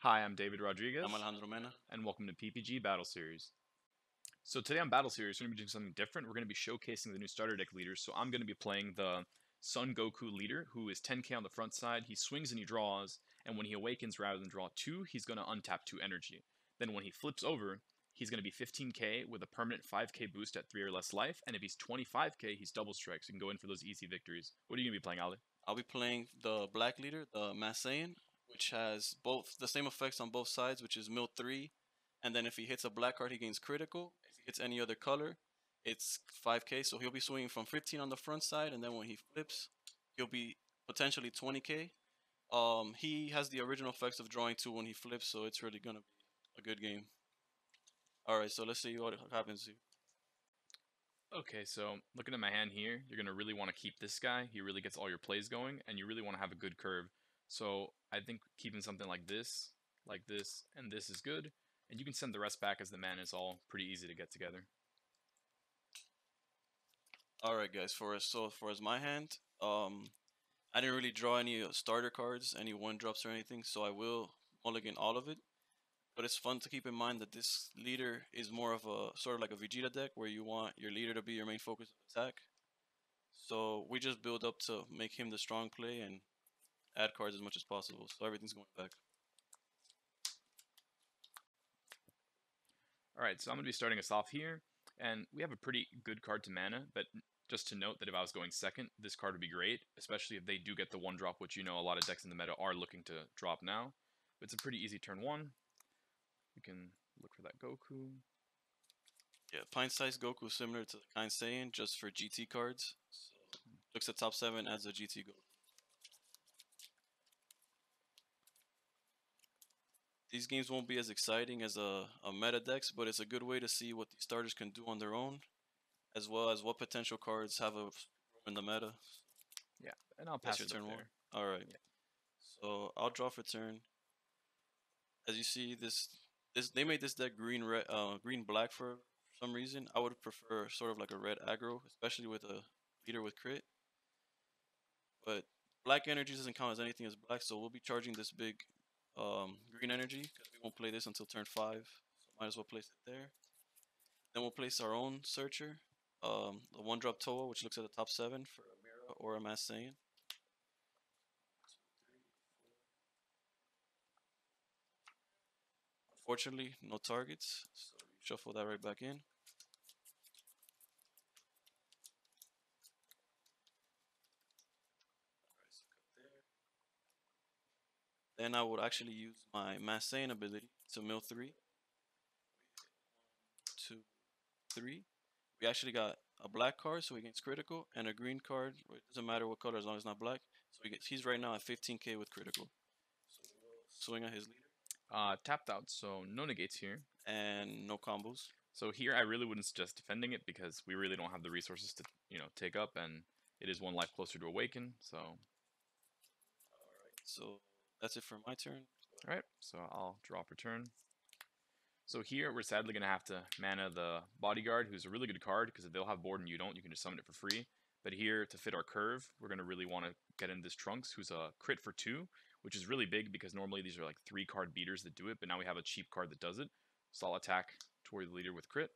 Hi, I'm David Rodriguez, I'm Alejandro Mena. and welcome to PPG Battle Series. So today on Battle Series, we're going to be doing something different. We're going to be showcasing the new starter deck leaders. So I'm going to be playing the Sun Goku leader, who is 10k on the front side. He swings and he draws, and when he awakens, rather than draw 2, he's going to untap 2 energy. Then when he flips over, he's going to be 15k with a permanent 5k boost at 3 or less life, and if he's 25k, he's double strike, so you can go in for those easy victories. What are you going to be playing, Ali? I'll be playing the black leader, the Masayan, which has both the same effects on both sides, which is mill 3. And then if he hits a black card, he gains critical. If he hits any other color, it's 5k. So he'll be swinging from 15 on the front side, and then when he flips, he'll be potentially 20k. He has the original effects of drawing 2 when he flips, so it's really gonna be a good game. All right, so let's see what happens here. Okay, so looking at my hand here, you're going to really want to keep this guy. He really gets all your plays going, and you really want to have a good curve. So I think keeping something like this, and this is good. And you can send the rest back as the mana is all pretty easy to get together. All right, guys. For as my hand, I didn't really draw any starter cards, any one drops or anything, so I will mulligan all of it. But it's fun to keep in mind that this leader is more of a sort of like a Vegeta deck where you want your leader to be your main focus of attack. So we just build up to make him the strong play and add cards as much as possible. So everything's going back. Alright, so I'm going to be starting us off here, and we have a pretty good card to mana, but just to note that if I was going second, this card would be great, especially if they do get the 1-drop, which you know a lot of decks in the meta are looking to drop now. But it's a pretty easy turn 1. We can look for that Goku. Yeah, pint-sized Goku is similar to the Kind Saiyan, just for GT cards. So looks at top 7, adds a GT Goku. These games won't be as exciting as a meta decks, but it's a good way to see what these starters can do on their own, as well as what potential cards have a room in the meta. Yeah, and I'll That's pass your it up turn there. 1. All right. Yeah. So I'll draw for turn. As you see, this they made this deck green black for some reason. I would prefer sort of like a red aggro, especially with a leader with crit. But black energy doesn't count as anything as black, so we'll be charging this big green energy because we won't play this until turn 5. So might as well place it there. Then we'll place our own searcher, the 1-drop Toa, which looks at the top 7 for a Mira or a Mass Saiyan. Unfortunately, no targets, so we shuffle that right back in. Then I would actually use my Mass Saiyan ability to mill 3. 2, 3. We actually got a black card, so he gets critical, and a green card. It doesn't matter what color as long as it's not black. So he's right now at 15k with critical. So we'll swing at his leader. Tapped out, so no negates here. And no combos. So here I really wouldn't suggest defending it because we really don't have the resources to, take up, and it is 1 life closer to awaken, so. Alright, so that's it for my turn. Alright, so I'll draw per turn. So here we're sadly going to have to mana the Bodyguard, who's a really good card, because if they'll have board and you don't, you can just summon it for free. But here, to fit our curve, we're going to really want to get in this Trunks, who's a crit for 2, which is really big because normally these are like 3-card beaters that do it, but now we have a cheap card that does it. So I'll attack toward the leader with crit.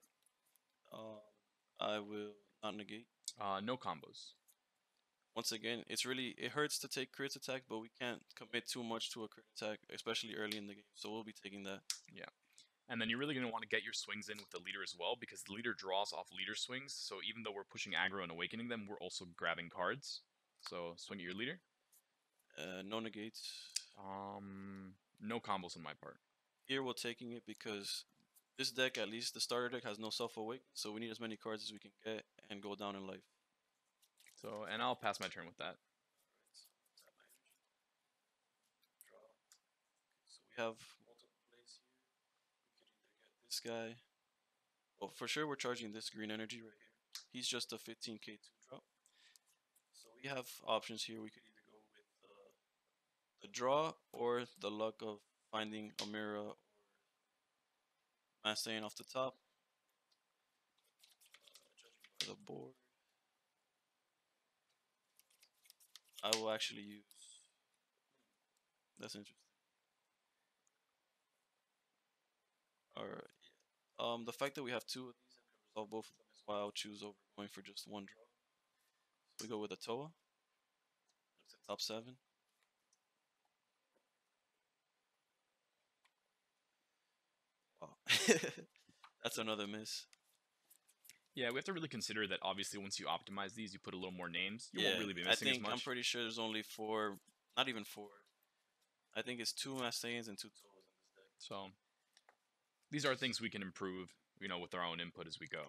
I will not negate. No combos. Once again, it hurts to take crit attack, but we can't commit too much to a crit attack, especially early in the game. So we'll be taking that. Yeah. And then you're really going to want to get your swings in with the leader as well, because the leader draws off leader swings. So even though we're pushing aggro and awakening them, we're also grabbing cards. So swing at your leader. No negates. No combos on my part. Here we're taking it because this deck, at least the starter deck, has no self-awake. So we need as many cards as we can get and go down in life. So, and I'll pass my turn with that. So we have multiple plays here. We could either get this guy. Well, for sure we're charging this green energy right here. He's just a 15k 2-drop. So we have options here. We could either go with the draw or the luck of finding a Mira or Mass Saiyan off the top. Judging by the board, I will actually use. That's interesting. All right. The fact that we have two of these and we resolve both of them is why I'll choose over going for just one draw. So we go with a Toa. Looks at top 7. Wow. That's another miss. Yeah, we have to really consider that obviously once you optimize these, you put a little more names, you won't Yeah, really be I missing as think I'm much. pretty sure there's only 4, not even 4. I think it's 2 Masaiyans and 2 Toas in this deck. So these are things we can improve, with our own input as we go.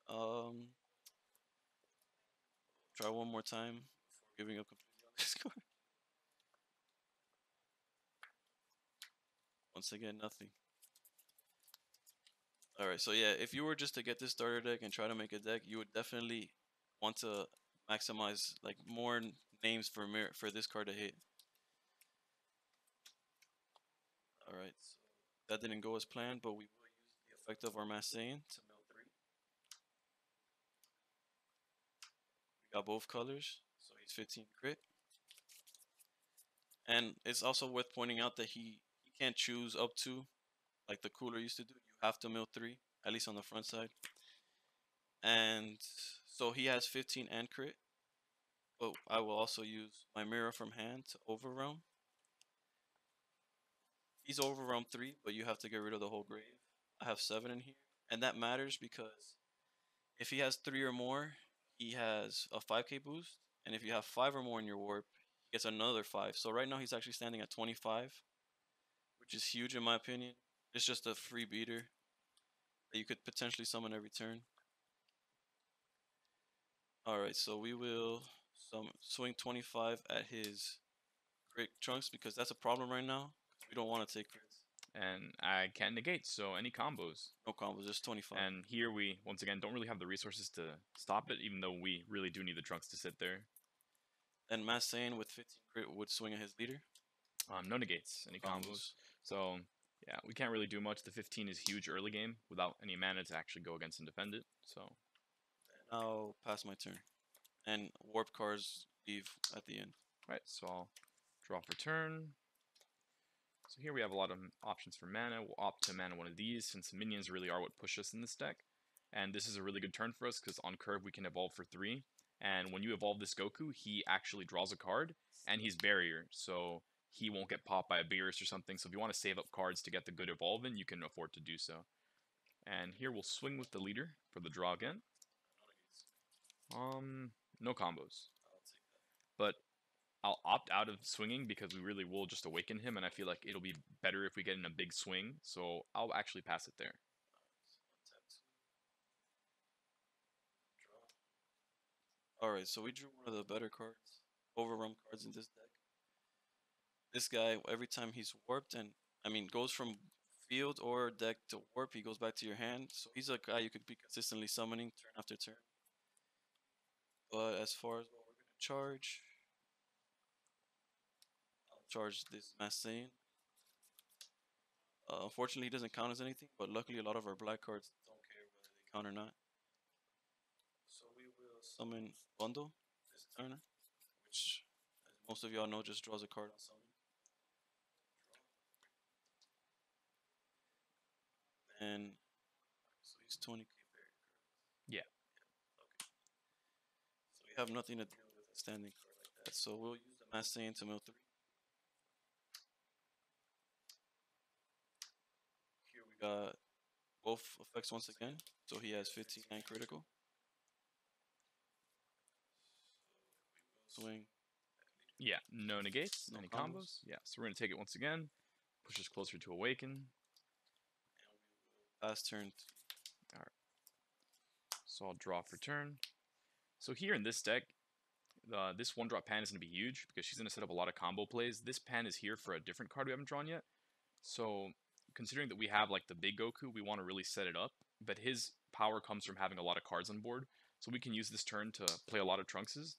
Um, try one more time before giving up completely on this score. Once again, nothing. Alright, so yeah, if you were just to get this starter deck and try to make a deck, you would definitely want to maximize like more names for this card to hit. Alright, so that didn't go as planned, but we will use the effect of our Massane to mill 3. We got both colors, so he's 15 crit. And it's also worth pointing out that he can't choose up to, like the cooler used to do. You have to mill 3, at least on the front side. And so he has 15 and crit. But I will also use my mirror from hand to overwhelm. He's overwhelmed 3, but you have to get rid of the whole grave. I have 7 in here. And that matters because if he has 3 or more, he has a 5k boost. And if you have 5 or more in your warp, he gets another 5. So right now he's actually standing at 25, which is huge in my opinion. It's just a free beater that you could potentially summon every turn. Alright, so we will swing 25 at his crit trunks because that's a problem right now. We don't want to take crits. And I can't negate, so any combos. No combos, just 25. And here we, once again, don't really have the resources to stop it, even though we really do need the trunks to sit there. And Massane with 15 crit would swing at his leader. No negates, any combos. So, yeah, we can't really do much. The 15 is huge early game without any mana to actually go against and defend it. So, And I'll pass my turn. And warp cards leave at the end. Right, so I'll draw for turn. So here we have a lot of options for mana. We'll opt to mana one of these since minions really are what push us in this deck. And this is a really good turn for us because on curve we can evolve for 3. And when you evolve this Goku, he actually draws a card and he's barrier. So he won't get popped by a Beerus or something. So if you want to save up cards to get the good evolve in, you can afford to do so. And here we'll swing with the leader for the draw again. No combos. But I'll opt out of swinging because we really will just awaken him, and I feel like it'll be better if we get in a big swing, so I'll actually pass it there. Alright, so we drew one of the better cards, overrun cards in this deck. This guy, every time he's warped and, goes from field or deck to warp, he goes back to your hand. So he's a guy you could be consistently summoning turn after turn. But as far as what we're going to charge, I'll charge this Massane. Unfortunately, he doesn't count as anything, but luckily a lot of our black cards don't care whether they count or not. So we will summon Bundle this turn, which, as most of y'all know, just draws a card on summon. And so he's 20k barrier. Yeah. Okay. So we have nothing to deal with a standing card like that. So we'll use the Massane to mill 3. Here we got both effects once again. So he has 15 and critical. Swing. Yeah, no negates, No any combos. combos. Yeah, so we're going to take it once again. Push us closer to awaken. And we will pass turn 2. Alright. So I'll draw for turn. So here in this deck, this 1-drop pan is going to be huge because she's going to set up a lot of combo plays. This pan is here for a different card we haven't drawn yet. So considering that we have like the big Goku, we want to really set it up. But his power comes from having a lot of cards on board. So we can use this turn to play a lot of Trunkses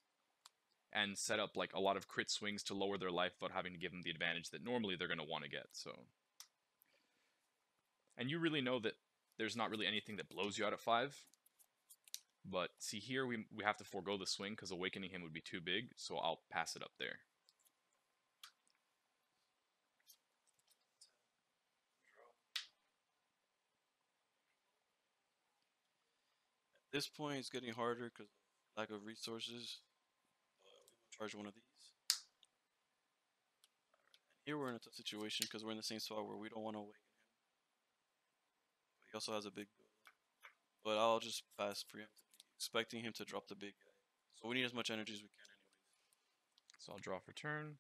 and set up like a lot of crit swings to lower their life without having to give them the advantage that normally they're going to want to get. So, and you really know that there's not really anything that blows you out at 5. But see here, we have to forego the swing because awakening him would be too big, so I'll pass it up there. this point, it's getting harder because lack of resources. We will charge one of these. Here we're in a tough situation because we're in the same spot where we don't want to awaken him. But he also has a big build. But I'll just pass preemptively, expecting him to drop the big guy. So we need as much energy as we can anyways. So I'll draw for turn.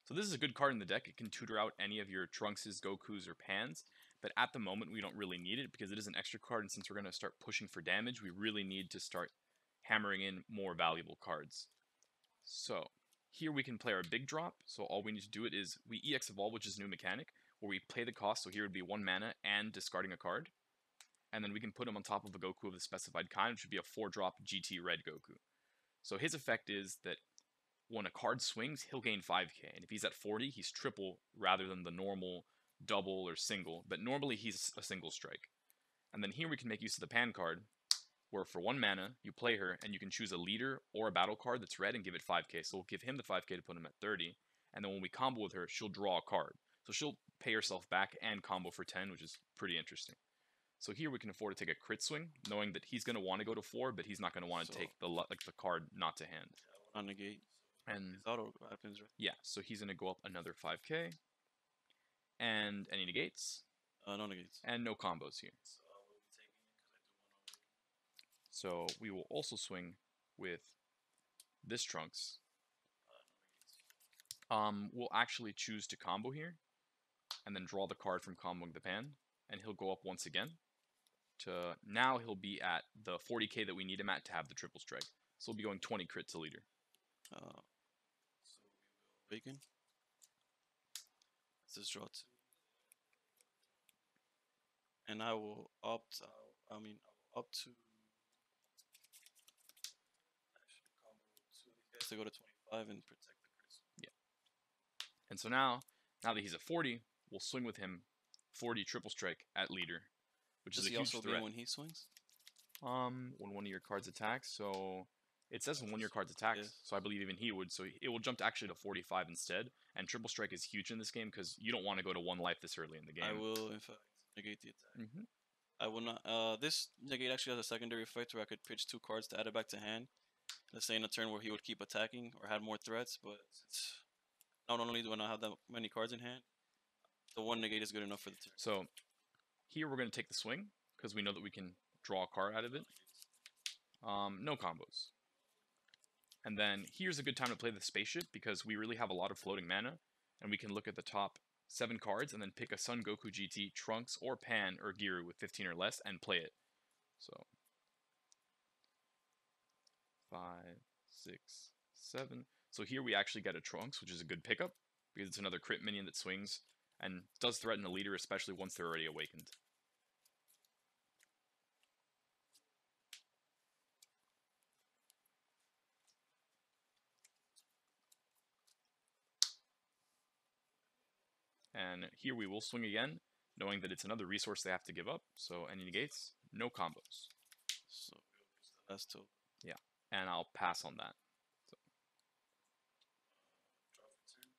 So this is a good card in the deck. It can tutor out any of your Trunkses, Gokus, or Pans. But at the moment, we don't really need it because it is an extra card. And since we're going to start pushing for damage, we really need to start hammering in more valuable cards. So here we can play our big drop. So all we need to do it is we EX Evolve, which is a new mechanic, where we pay the cost. So here would be 1 mana and discarding a card. And then we can put him on top of a Goku of the specified kind, which would be a 4-drop GT Red Goku. So his effect is that when a card swings, he'll gain 5k. And if he's at 40, he's triple rather than the normal double or single. But normally he's a single strike. And then here we can make use of the Pan card, where for 1 mana, you play her, and you can choose a leader or a battle card that's red and give it 5k. So we'll give him the 5k to put him at 30. And then when we combo with her, she'll draw a card. So she'll pay herself back and combo for 10, which is pretty interesting. So here we can afford to take a crit swing, knowing that he's going to want to go to 4, but he's not going to want to take the card not to hand. Yeah, on negate. And his auto happens, right? Yeah, so he's going to go up another 5k. And any negates? No negates. And no combos here. So I will be taking it because I do want to awaken. So we will also swing with this Trunks. We'll actually choose to combo here, and then draw the card from comboing the Pan, and he'll go up once again. Now he'll be at the 40k that we need him at to have the triple strike. So we'll be going 20 crit to leader. So we will awaken. Let's just draw 2. And I will opt out. I will opt to actually combo 2 of these guys to go to 25 and protect the crits. Yeah. And so now that he's at 40, we'll swing with him 40 triple strike at leader, which is a huge threat. When he swings? When one of your cards attacks. So it says when one of your cards attacks. Yes. So I believe even he would. So it will jump actually to 45 instead. And triple strike is huge in this game because you don't want to go to 1 life this early in the game. I will, in fact, negate the attack. Mm-hmm. I will not. This negate actually has a secondary effect where I could pitch 2 cards to add it back to hand. Let's say in a turn where he would keep attacking or had more threats, but it's not only do I not have that many cards in hand, the 1 negate is good enough for the turn. So here we're going to take the swing because we know that we can draw a card out of it. No combos. And then here's a good time to play the spaceship because we really have a lot of floating mana, and we can look at the top 7 cards and then pick a Son Goku GT, Trunks, or Pan, or Giru with 15 or less and play it. So 5, 6, 7. So here we actually get a Trunks, which is a good pickup because it's another crit minion that swings and does threaten the leader, especially once they're already awakened. And here we will swing again, knowing that it's another resource they have to give up. So any negates, no combos. So we'll use the last token. Yeah, and I'll pass on that. So. Draw for turn.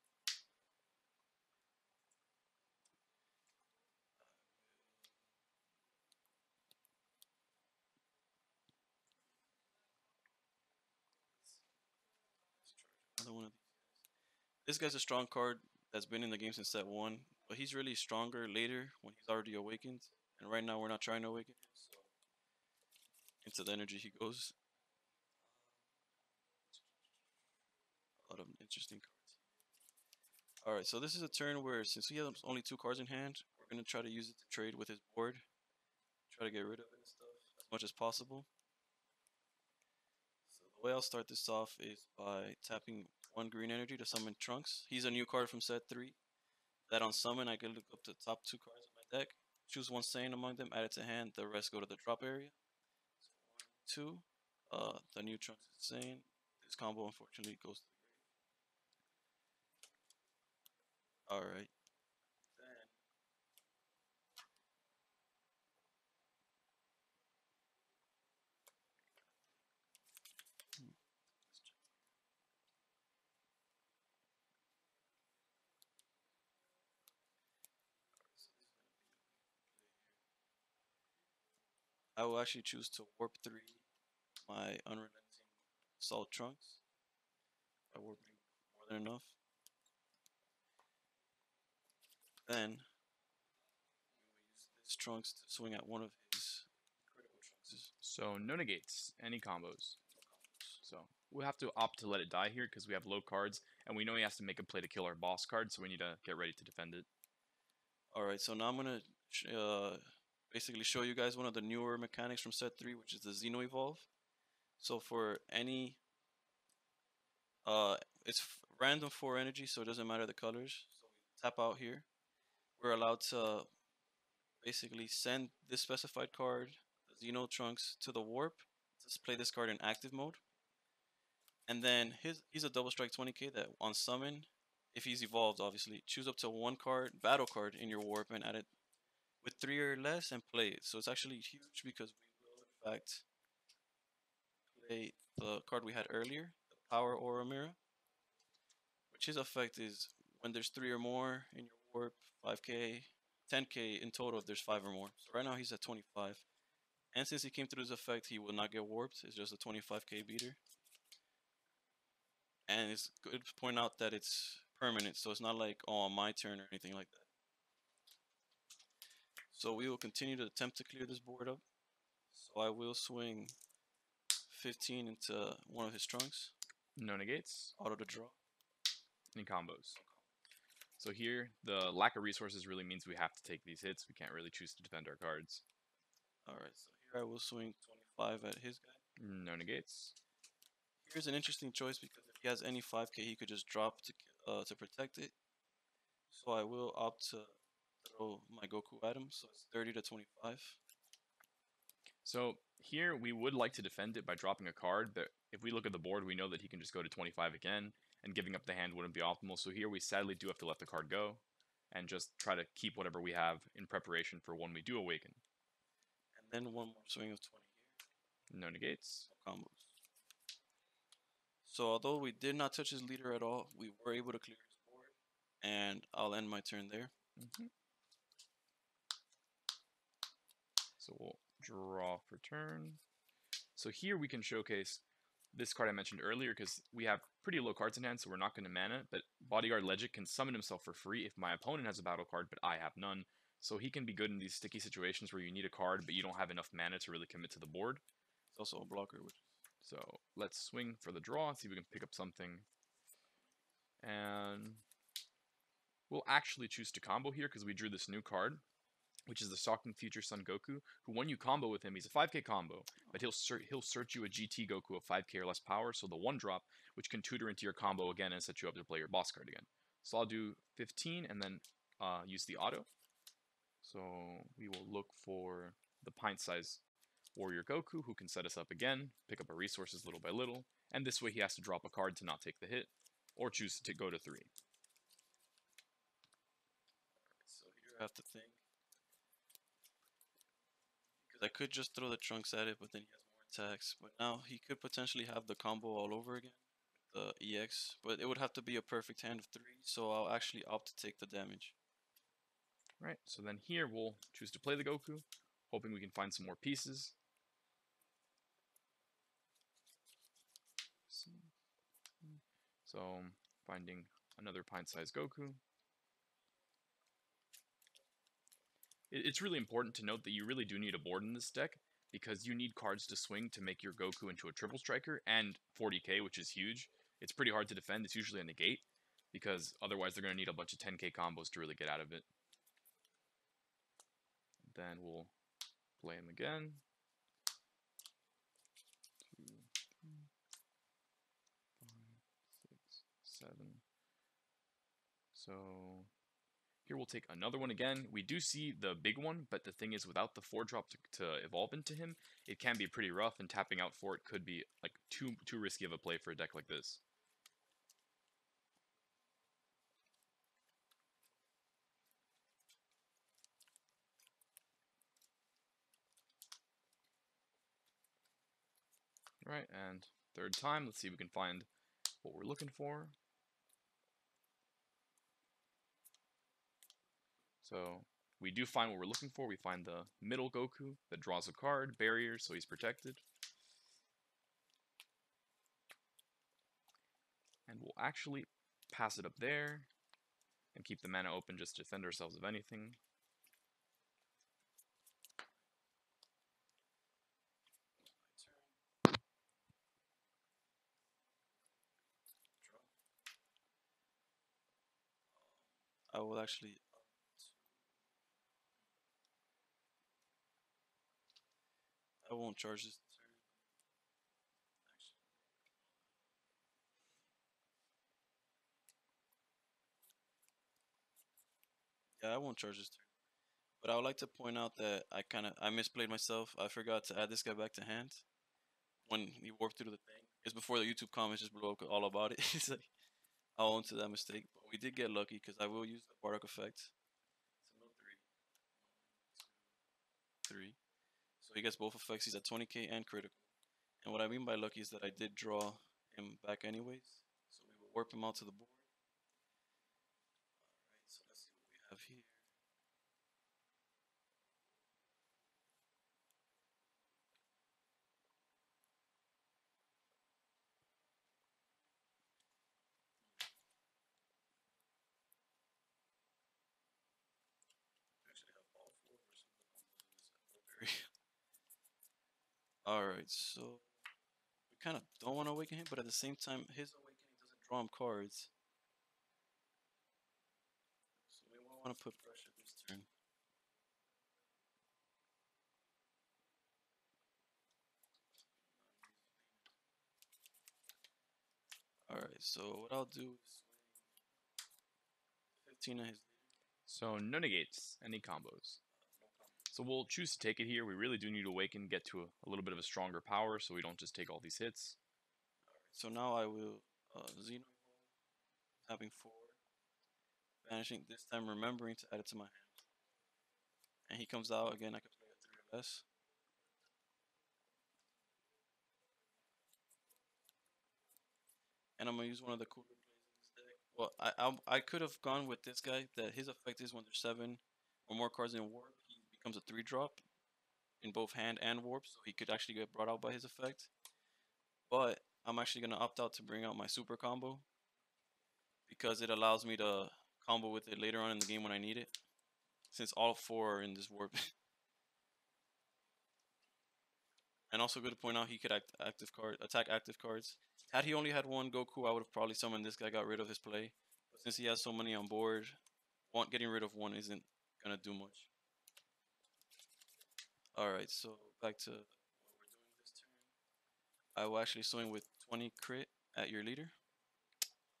Another one of these guys. This guy's a strong card that's been in the game since set 1, but he's really stronger later when he's already awakened. And right now we're not trying to awaken him, so into the energy he goes. A lot of interesting cards. Alright, so this is a turn where since he has only 2 cards in hand, we're going to try to use it to trade with his board. Try to get rid of it and stuff as much as possible. So the way I'll start this off is by tapping 1 green energy to summon Trunks. He's a new card from set 3. That on summon, I can look up the top 2 cards in my deck, choose 1 Saiyan among them, add it to hand, the rest go to the drop area. So 1, 2, the new Trunks is Saiyan. This combo unfortunately goes to the grave. Alright. I will actually choose to warp 3 my unrelenting assault Trunks. By warping more than enough. Then we will use this Trunks to swing at one of his critical Trunkses. So no negates, any combos. So we'll have to opt to let it die here because we have low cards, and we know he has to make a play to kill our boss card, so we need to get ready to defend it. Alright, so now I'm going to basically show you guys one of the newer mechanics from set 3, which is the Xeno Evolve. So for any, it's random 4 energy, so it doesn't matter the colors. So we tap out here. We're allowed to basically send this specified card, the Xeno Trunks, to the warp. Let's play this card in active mode. And then he's a double strike 20k that on summon, if he's evolved obviously, choose up to one card, battle card in your warp and add it with 3 or less and play it. So it's actually huge because we will in fact play the card we had earlier, the Power Aura Mirror, which his effect is when there's 3 or more in your warp, 5k, 10k in total if there's 5 or more. So right now he's at 25. And since he came through his effect, he will not get warped. It's just a 25k beater. And it's good to point out that it's permanent, so it's not like, oh, on my turn or anything like that. So we will continue to attempt to clear this board up. So I will swing 15 into one of his Trunks. No negates, Auto to draw. any combos. So here, the lack of resources really means we have to take these hits. We can't really choose to defend our cards. Alright, so here I will swing 25 at his guy. No negates. Here's an interesting choice because if he has any 5k, he could just drop to protect it. So I will opt to throw my Goku at him, so it's 30 to 25. So here, we would like to defend it by dropping a card, but if we look at the board, we know that he can just go to 25 again, and giving up the hand wouldn't be optimal. So here, we sadly do have to let the card go, and just try to keep whatever we have in preparation for when we do awaken. And then one more swing of 20 here. No negates. No combos. So although we did not touch his leader at all, we were able to clear his board, and I'll end my turn there. So we'll draw for turn. So here we can showcase this card I mentioned earlier because we have pretty low cards in hand, so we're not going to mana, but Bodyguard Legend can summon himself for free if my opponent has a battle card, but I have none. So he can be good in these sticky situations where you need a card, but you don't have enough mana to really commit to the board. It's also a blocker, which So let's swing for the draw, see if we can pick up something. And we'll actually choose to combo here because we drew this new card, which is the Stalking Future Son Goku, who when you combo with him, he's a 5k combo, but he'll search you a GT Goku of 5k or less power, so the 1-drop, which can tutor into your combo again and set you up to play your boss card again. So I'll do 15 and then use the auto. So we will look for the pint-size Warrior Goku, who can set us up again, pick up our resources little by little, and this way he has to drop a card to not take the hit, or choose to go to 3. so here I have to think. Because I could just throw the Trunks at it, but then he has more attacks. But now he could potentially have the combo all over again, the EX. But it would have to be a perfect hand of 3, so I'll actually opt to take the damage. Right, so then here we'll choose to play the Goku, hoping we can find some more pieces. So finding another pint-sized Goku. It's really important to note that you really do need a board in this deck, because you need cards to swing to make your Goku into a triple striker, and 40k, which is huge. It's pretty hard to defend, it's usually a negate, because otherwise they're going to need a bunch of 10k combos to really get out of it. Then we'll play him again. 2, 3, 5, 6, 7. So here we'll take another one again. We do see the big one, but the thing is without the 4-drop to evolve into him, it can be pretty rough, and tapping out for it could be like too risky of a play for a deck like this. Right, and third time, let's see if we can find what we're looking for. So we do find what we're looking for. We find the middle Goku that draws a card, barrier, so he's protected. we'll actually pass it up there and keep the mana open just to defend ourselves of anything. I will actually. I won't charge this turn. Yeah, I won't charge this turn. But I would like to point out that I misplayed myself. I forgot to add this guy back to hand when he warped through the thing. It's before the YouTube comments just blew up all about it. It's like I'll own to that mistake. But we did get lucky because I will use the Bardock effect. It's a mill three. So he gets both effects. He's at 20k and critical. And what I mean by lucky is that I did draw him back anyways. So we will warp him out to the board. Alright, so let's see what we have here. We actually have all four of our super combos in this. Alright, so we kind of don't want to awaken him, but at the same time, his awakening doesn't draw him cards. So we won't want to put pressure this turn. Alright, so what I'll do is swing 15 at his So no negates, any combos. So we'll choose to take it here. We really do need to awaken, get to a little bit of a stronger power so we don't just take all these hits. Alright, so now I will Xeno having 4, banishing, this time remembering to add it to my hand. And he comes out again, I can play a 3 or less. And I'm gonna use one of the cooler plays in this deck. Well, I could have gone with this guy that his effect is when there's 7 or more cards in warp, he becomes a 3-drop in both hand and warp, so he could actually get brought out by his effect. But I'm actually gonna opt out to bring out my super combo because it allows me to combo with it later on in the game when I need it. Since all 4 are in this warp. And also good to point out he could attack active cards. Had he only had one Goku, I would have probably summoned this guy, got rid of his play. But since he has so many on board, getting rid of one isn't gonna do much. Alright, so back to what we're doing this turn. I will actually swing with 20 crit at your leader.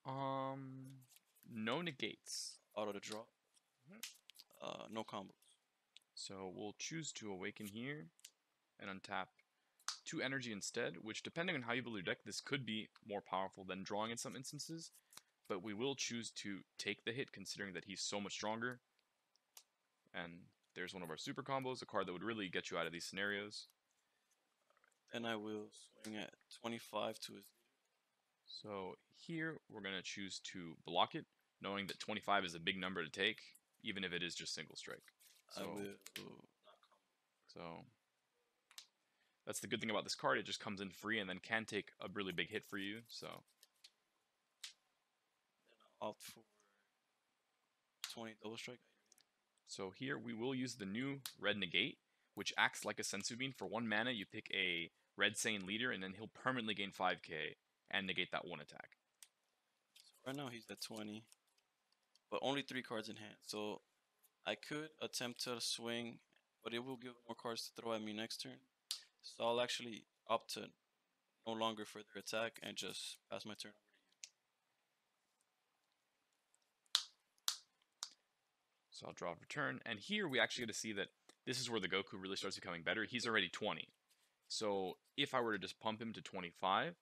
No negates. Auto to draw. No combos. So we'll choose to awaken here and untap 2 energy instead, which depending on how you build your deck, this could be more powerful than drawing in some instances, but we will choose to take the hit considering that he's so much stronger. And there's one of our super combos, a card that would really get you out of these scenarios. And I will swing at 25 to his leader. So here we're going to choose to block it, knowing that 25 is a big number to take, even if it is just single strike. So, that's the good thing about this card, it just comes in free and then can take a really big hit for you, so. Then I'll opt for 20 double strike. So here we will use the new red negate, which acts like a sensu bean. For 1 mana, you pick a red Saiyan leader, and then he'll permanently gain 5k and negate that 1 attack. So right now he's at 20, but only 3 cards in hand. So I could attempt to swing, but it will give more cards to throw at me next turn. So I'll actually opt to no longer further attack and just pass my turn over to you. So I'll draw a return, and here we actually get to see that this is where the Goku really starts becoming better. He's already 20. So if I were to just pump him to 25,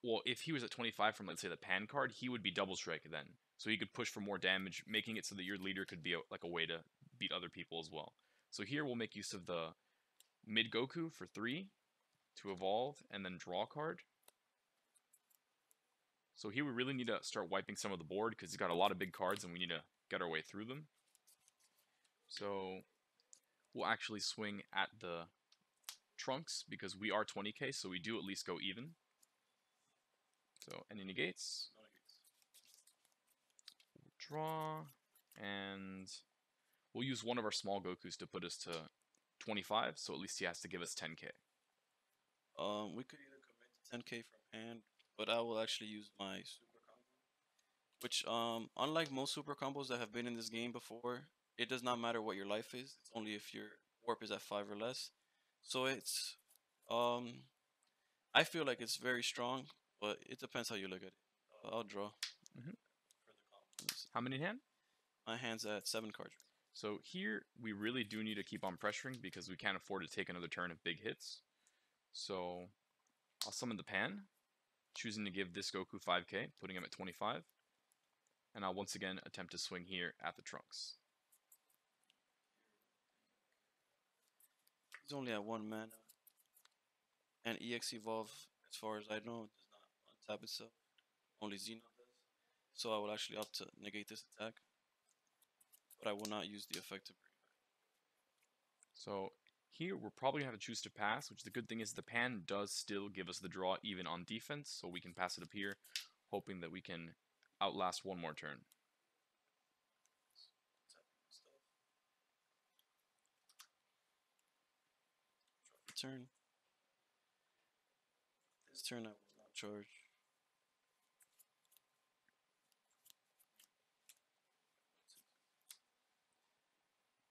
well, if he was at 25 from, let's say, the Pan card, he would be double strike then. So he could push for more damage, making it so that your leader could be like a way to beat other people as well. So here we'll make use of the mid Goku for 3 to evolve and then draw a card. So here we really need to start wiping some of the board because he's got a lot of big cards and we need to get our way through them. So we'll actually swing at the Trunks because we are 20k, so we do at least go even. So any negates? No negates. draw, and we'll use one of our small Gokus to put us to 25, so at least he has to give us 10k. We could either commit to 10k from hand, but I will actually use my super combo, which unlike most super combos that have been in this game before, it does not matter what your life is. It's only if your warp is at 5 or less. So it's um I feel like it's very strong, but it depends how you look at it. I'll draw Mhm. for the combos. How many in hand? My hand's at 7 cards. So here, we really do need to keep on pressuring because we can't afford to take another turn of big hits. So I'll summon the Pan, choosing to give this Goku 5k, putting him at 25. And I'll once again attempt to swing here at the Trunks. He's only at 1 mana. And EX Evolve, as far as I know, does not untap itself. Only Xenon does. So I will actually opt to negate this attack. But I will not use the effect to bring back. So here, we're probably going to have to choose to pass, which the good thing is the Pan does still give us the draw even on defense, so we can pass it up here, hoping that we can outlast one more turn. Turn. This turn I will not charge.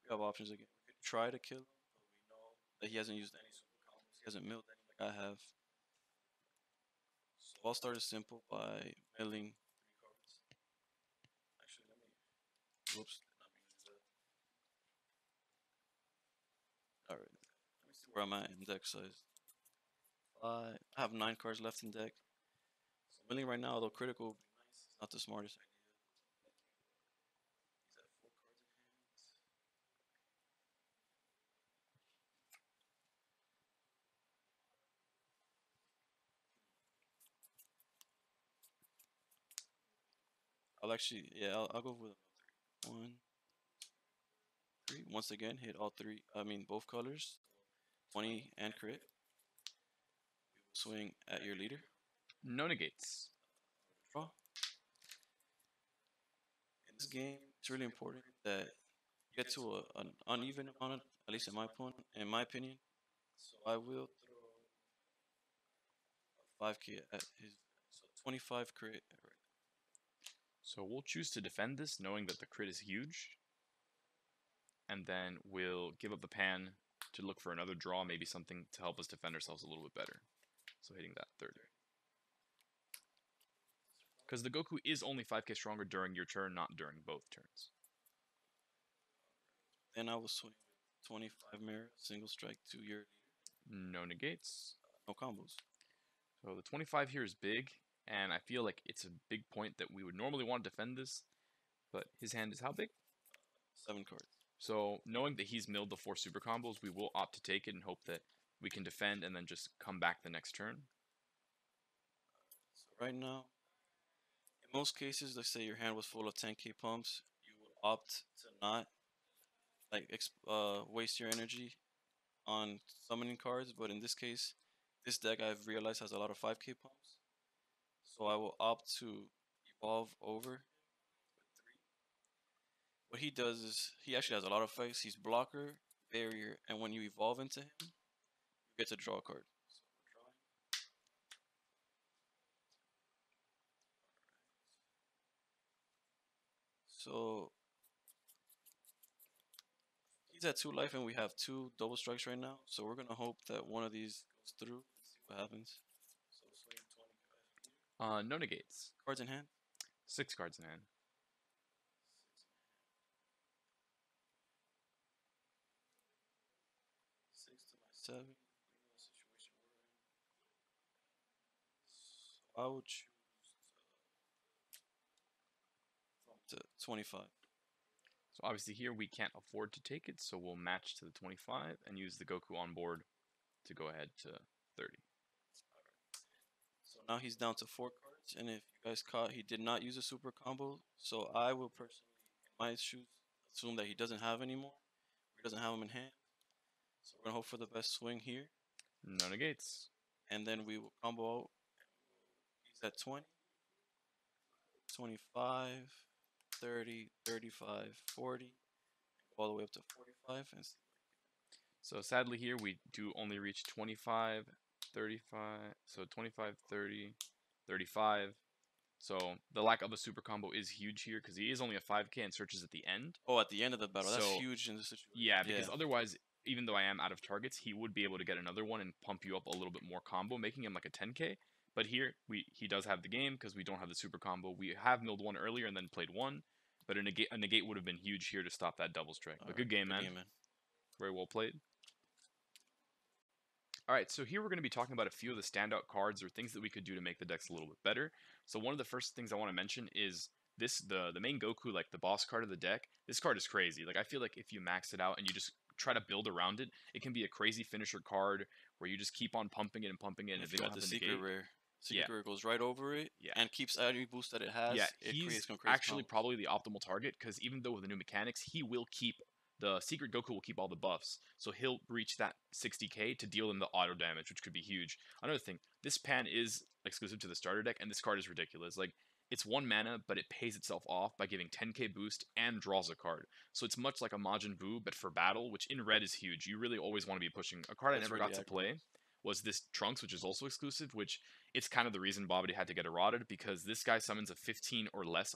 We have options again. We could try to kill him, but we know that he hasn't used any super combos. He hasn't milled any like I have. So I'll start it simple by milling 3 cards. Actually, let me. Whoops, did not mean to do that. Alright, let me see where I'm at in deck size. I have 9 cards left in deck. So milling right now, although critical would be nice, it's not the smartest idea. He's at 4 cards in hand. I'll actually, yeah, I'll go with 1, 3. Once again, hit all 3. I mean, both colors, 20 and crit. We will swing at your leader. No negates. Draw. In this game, it's really important that you get to an uneven amount, at least in my opinion. So I will throw a 5k at his, so 25 crit. So we'll choose to defend this, knowing that the crit is huge. And then we'll give up the Pan to look for another draw, maybe something to help us defend ourselves a little bit better. So hitting that 30. Because the Goku is only 5k stronger during your turn, not during both turns. Then I will swing with 25 mirror, single strike to your leader. No negates. No combos. So the 25 here is big, and I feel like it's a big point that we would normally want to defend this, but his hand is how big? 7 cards. So knowing that he's milled the 4 super combos, we will opt to take it and hope that we can defend and then just come back the next turn. So right now, in most cases, let's say your hand was full of 10k pumps, you would opt to not waste your energy on summoning cards. But in this case, this deck I've realized has a lot of 5k pumps, so I will opt to evolve over with 3. What he does is he actually has a lot of effects. He's blocker, barrier, and when you evolve into him, you get to draw a card. So we're drawing. So he's at 2 life, and we have 2 double strikes right now. So we're gonna hope that one of these goes through. Let's see what happens. So swing 20 No negates. cards in hand. 6 cards in hand. 6 to my 7. You know the situation we're in. So I will choose to 25. So obviously here we can't afford to take it, so we'll match to the 25 and use the Goku on board to go ahead to 30. So now he's down to 4 cards, and if you guys caught, he did not use a super combo. So I will personally, in my shoes, assume that he doesn't have any more. He doesn't have them in hand. So we're gonna hope for the best swing here, No negates. and then we will combo out. He's at 20, 25. 30, 35, 40, all the way up to 45. And So sadly here we do only reach 25, 35, so 25, 30, 35. So the lack of a super combo is huge here because he is only a 5k and searches at the end. oh, at the end of the battle, that's So huge in this situation. yeah, because otherwise, even though I am out of targets, he would be able to get another one and pump you up a little bit more combo, making him like a 10k. But here he does have the game because we don't have the super combo. We have milled one earlier and then played one, but a negate would have been huge here to stop that double strike. But good game, man. Very well played. Alright, so here we're going to be talking about a few of the standout cards or things that we could do to make the decks a little bit better. So one of the first things I want to mention is this, the main Goku, like the boss card of the deck. This card is crazy. Like I feel like if you max it out and you just try to build around it, it can be a crazy finisher card where you just keep on pumping it and pumping it. And if you got the secret rare, rare goes right over it and keeps any boost that it has. Yeah, it he's crazy actually combos. probably the optimal target because even though with the new mechanics, he will keep the secret Goku will keep all the buffs, so he'll reach that 60k to deal them the auto damage, which could be huge. Another thing, this pan is exclusive to the starter deck, and this card is ridiculous. Like, it's 1 mana, but it pays itself off by giving 10k boost and draws a card. So it's much like a Majin Buu, but for battle, which in red is huge. You really always want to be pushing. A card I never got to play was this Trunks, which is also exclusive, which it's kind of the reason Bobbity had to get eroded, because this guy summons a 15 or less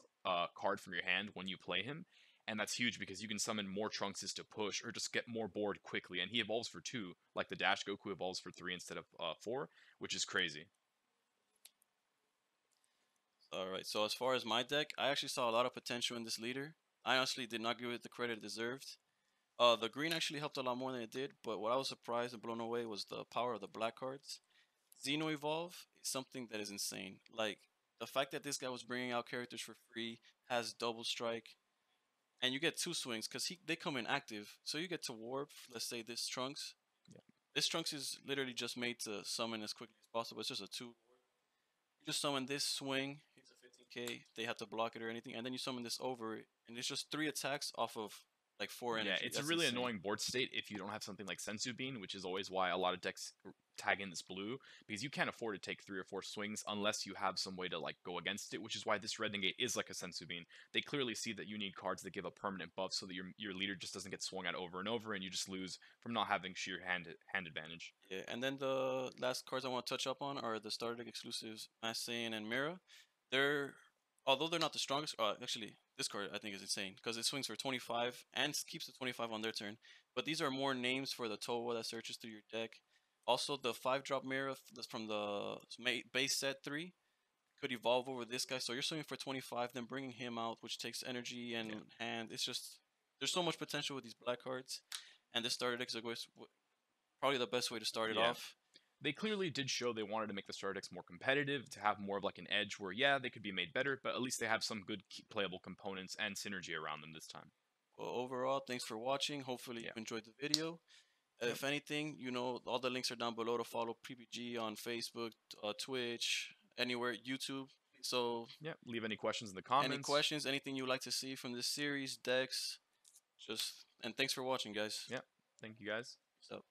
card from your hand when you play him. And that's huge because you can summon more Trunkses to push or just get more board quickly. And he evolves for 2, like the Dash Goku evolves for 3 instead of 4, which is crazy. Alright, so as far as my deck, I actually saw a lot of potential in this leader. I honestly did not give it the credit it deserved. The green actually helped a lot more than it did, but what I was surprised and blown away was the power of the black cards. Xeno Evolve is something that is insane. Like, the fact that this guy was bringing out characters for free, has double strike, and you get 2 swings because they come in active. So you get to warp, let's say this Trunks. Yeah. This Trunks is literally just made to summon as quickly as possible. It's just a 2. You just summon this swing, hits a 15k, they have to block it or anything, and then you summon this over it, and it's just 3 attacks off of like 4 energy. Yeah, it's a really annoying board state if you don't have something like Sensu Bean, which is always why a lot of decks tag in this blue, because you can't afford to take 3 or 4 swings unless you have some way to like go against it, which is why this red negate is like a Sensu Bean. They clearly see that you need cards that give a permanent buff so that your leader just doesn't get swung at over and over and you just lose from not having sheer hand advantage. Yeah, and then the last cards I want to touch up on are the starter deck exclusives Mass Saiyan and Mira. Although they're not the strongest, actually, this card I think is insane because it swings for 25 and keeps the 25 on their turn. But these are more names for the Towa that searches through your deck. Also, the 5-drop Mira from the base set 3 could evolve over this guy. So you're swinging for 25, then bringing him out, which takes energy and hand. It's just, there's so much potential with these black cards. And this starter deck is probably the best way to start it off. They clearly did show they wanted to make the starter decks more competitive, to have more of like an edge where, yeah, they could be made better, but at least they have some good playable components and synergy around them this time. Well, overall, thanks for watching. Hopefully you enjoyed the video. If anything, all the links are down below to follow PPG on Facebook, Twitch, anywhere, YouTube. So yeah, leave any questions in the comments. Any questions, anything you'd like to see from this series, decks, and thanks for watching, guys. Yeah, thank you guys. So.